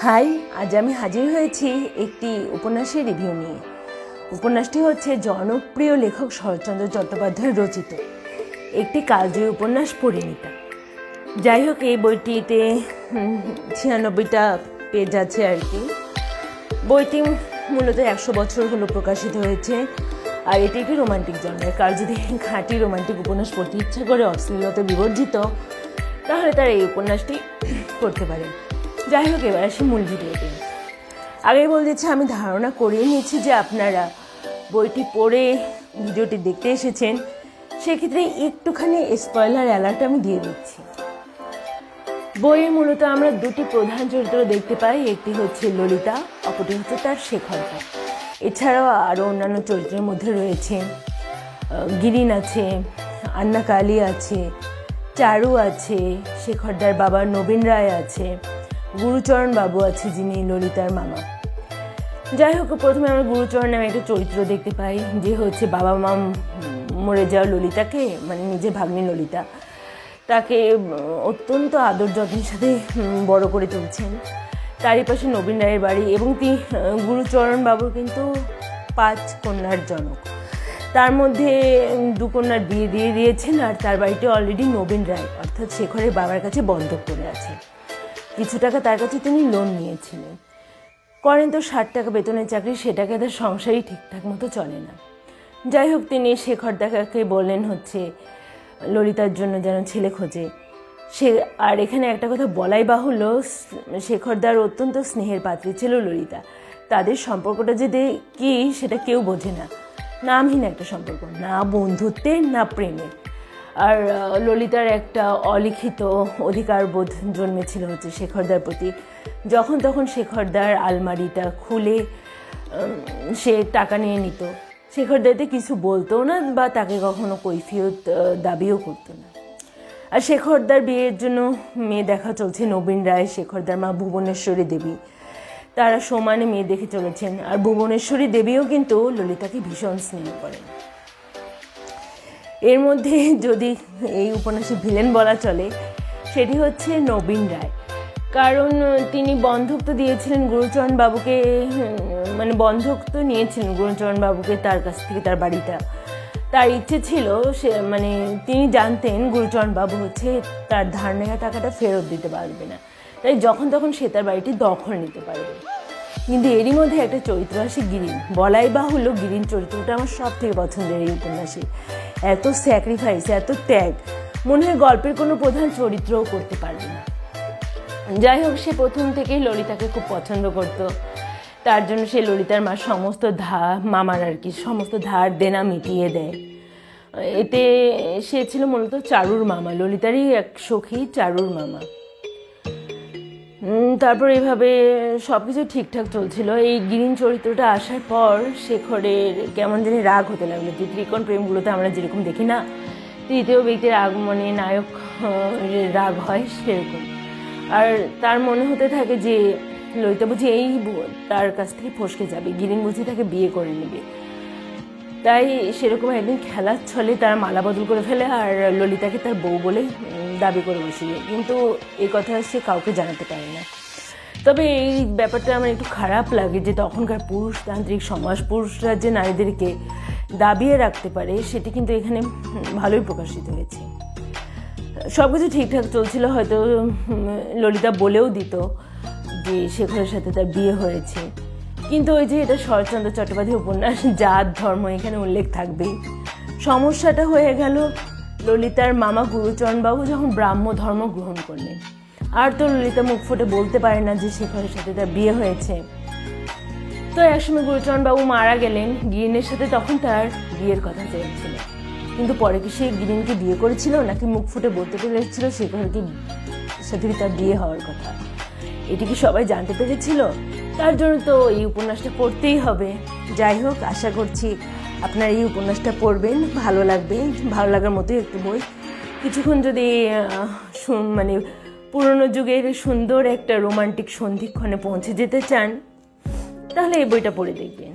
High, আজ আমি হাজির হয়েছি একটি উপন্যাসের রিভিউ নিয়ে। উপন্যাসটি হচ্ছে জনপ্রিয় লেখক শরৎচন্দ্র চট্টোপাধ্যায় রচিত একটি কালজয়ী উপন্যাস পরিণীতা। যাই হোক, এই বইটিতে 96টা পেজ আছে আর কি। বইটি মূলত 100 বছর হলো প্রকাশিত হয়েছে, আর এটি একটি রোমান্টিক জনরার। কার যদি খাঁটি রোমান্টিক উপন্যাস পড়তে ইচ্ছা করে, অশ্লীলতা বিবর্জিত, তাহলে তারা এই উপন্যাসটি পড়তে পারে। যাই হোক, এবার আসি মূল ভিডিওতে। আগেই বলে দিচ্ছি, আমি ধারণা করিয়ে নিচ্ছি যে আপনারা বইটি পড়ে ভিডিওটি দেখতে এসেছেন, সেক্ষেত্রে একটুখানি স্পয়লার অ্যালার্ট আমি দিয়ে দিচ্ছি। বইয়ে মূলত আমরা দুটি প্রধান চরিত্র দেখতে পাই, একটি হচ্ছে ললিতা, অপরটি হচ্ছে তার শেখরদা। এছাড়াও আরও অন্যান্য চরিত্রের মধ্যে রয়েছে গিরিন আছে, আন্না কালী আছে, চারু আছে, শেখরদার বাবা নবীন রায় আছে, গুরুচরণ বাবু আছে যিনি ললিতার মামা। যাই হোক, প্রথমে আমরা গুরুচরণ নামে একটা চরিত্র দেখতে পাই, যে হচ্ছে বাবা মা মরে যাওয়া ললিতাকে, মানে নিজের ভাগ্নি ললিতা, তাকে অত্যন্ত আদর যত্নের সাথে বড় করে তুলছেন। তারই পাশে নবীন রায়ের বাড়ি, এবং গুরুচরণ বাবুর কিন্তু 5 কন্যার জনক। তার মধ্যে 2 কন্যার বিয়ে দিয়ে দিয়েছেন, আর তার বাড়িতে অলরেডি নবীন রায় অর্থাৎ শেখরের বাবার কাছে বন্ধক করে আছে। কিছু টাকা তার কাছে তিনি লোন নিয়েছিলেন। করেন তো 60 টাকা বেতনের চাকরি, সেটাকে তার সংসারই ঠিকঠাক মতো চলে না। যাই হোক, তিনি শেখরদাকে বললেন হচ্ছে ললিতার জন্য যেন ছেলে খোঁজে। আর এখানে একটা কথা বলাই বাহুল্য, শেখরদার অত্যন্ত স্নেহের পাত্রী ছিল ললিতা। তাদের সম্পর্কটা যে কি সেটা কেউ বোঝে না, নামহীন একটা সম্পর্ক, না বন্ধুত্বের না প্রেমের। আর ললিতার একটা অলিখিত অধিকার বোধ জন্মেছিল হচ্ছে শেখরদার প্রতি। যখন তখন শেখরদার আলমারিটা খুলে সে টাকা নিয়ে নিত। শেখরদাতে কিছু বলতো না, বা তাকে কখনো কৈফিয়ত দাবিও করতো না। আর শেখরদার বিয়ের জন্য মেয়ে দেখা চলছে। নবীন রায়, শেখরদার মা ভুবনেশ্বরী দেবী, তারা সমানে মেয়ে দেখে চলেছেন। আর ভুবনেশ্বরী দেবীও কিন্তু ললিতাকে ভীষণ স্নেহ করেন। এর মধ্যে যদি এই উপন্যাসে ভিলেন বলা চলে, সেটি হচ্ছে নবীন রায়। কারণ তিনি বন্ধক তো দিয়েছিলেন গুরুচরণ বাবুকে, মানে বন্ধক তো নিয়েছিলেন গুরুচরণ বাবুকে তার কাছ থেকে, তার বাড়িটা। তার ইচ্ছে ছিল সে, মানে তিনি জানতেন গুরুচরণ বাবু হচ্ছে তার ধার নেওয়া টাকাটা ফেরত দিতে পারবে না, তাই যখন তখন সে তার বাড়িটি দখল নিতে পারবে। কিন্তু এরই মধ্যে একটা চরিত্র আসে গিরিন। বলাই বাহুল্য, গিরিন চরিত্রটা আমার সব থেকে পছন্দের এই উপন্যাসে। এত স্যাক্রিফাইস, এত ত্যাগ, মনে হয় গল্পের কোনো প্রধান চরিত্রও করতে পারবে না। যাই হোক, সে প্রথম থেকেই ললিতাকে খুব পছন্দ করত। তার জন্য সে ললিতার মা সমস্ত মামার আর কি সমস্ত ধার দেনা মিটিয়ে দেয়। এতে সে ছিল মূলত চারুর মামা, ললিতারই এক সখী চারুর মামা। তারপর এইভাবে সব কিছু ঠিকঠাক চলছিল। এই গিরিন চরিত্রটা আসার পর শেখরের কেমন জানি রাগ হতে লাগলো। যে ত্রিকোণ প্রেমগুলোতে আমরা যেরকম দেখি না, তৃতীয় ব্যক্তির আগমনে নায়ক রাগ হয়, সেরকম। আর তার মনে হতে থাকে যে ললিতা বুঝি এই তার কাছ থেকে ফসকে যাবে, গিরিন বুঝি তাকে বিয়ে করে নেবে। তাই সেরকম একদিন খেলার ছলে তারা মালা বদল করে ফেলে, আর ললিতাকে তার বউ বলে দাবি করে বসিয়ে। কিন্তু এই কথা সে কাউকে জানাতে পারে না। তবে এই ব্যাপারটা আমার একটু খারাপ লাগে যে তখনকার পুরুষতান্ত্রিক সমাজ, পুরুষরা যে নারীদেরকে দাবিয়ে রাখতে পারে, সেটি কিন্তু এখানে ভালোই প্রকাশিত হয়েছে। সব কিছু ঠিকঠাক চলছিল, হয়তো ললিতা বলেও দিত যে শেখরের সাথে তার বিয়ে হয়েছে। কিন্তু ওই যে এটা শরৎচন্দ্র চট্টোপাধ্যায় উপন্যাস, জাত ধর্ম এখানে উল্লেখ থাকবেই। সমস্যাটা হয়ে গেল ললিতার মামা গুরুচরণ বাবু যখন ব্রাহ্ম ধর্ম গ্রহণ করলেন। আর তো ললিতা মুখ ফুটে বলতে পারে না যে শেখরের সাথে তার বিয়ে হয়েছে। তো একসময় গুরুচরণ বাবু মারা গেলেন, গিরিনের সাথে তখন তার বিয়ের কথা চলছিল। কিন্তু পরে কি সে গিরিনকে বিয়ে করেছিল, নাকি মুখ ফুটে বলতে পেরেছিল শেখরকে সাথে তার বিয়ে হওয়ার কথা? এটি কি সবাই জানতে পেরেছিল? তার জন্য তো এই উপন্যাসটা পড়তেই হবে। যাই হোক, আশা করছি আপনারা এই উপন্যাসটা পড়বেন, ভালো লাগবে। ভালো লাগার মতোই একটু বই। কিছুক্ষণ যদি মানে পুরনো যুগের সুন্দর একটা রোমান্টিক সন্ধিক্ষণে পৌঁছে যেতে চান, তাহলে এই বইটা পড়ে দেখবেন।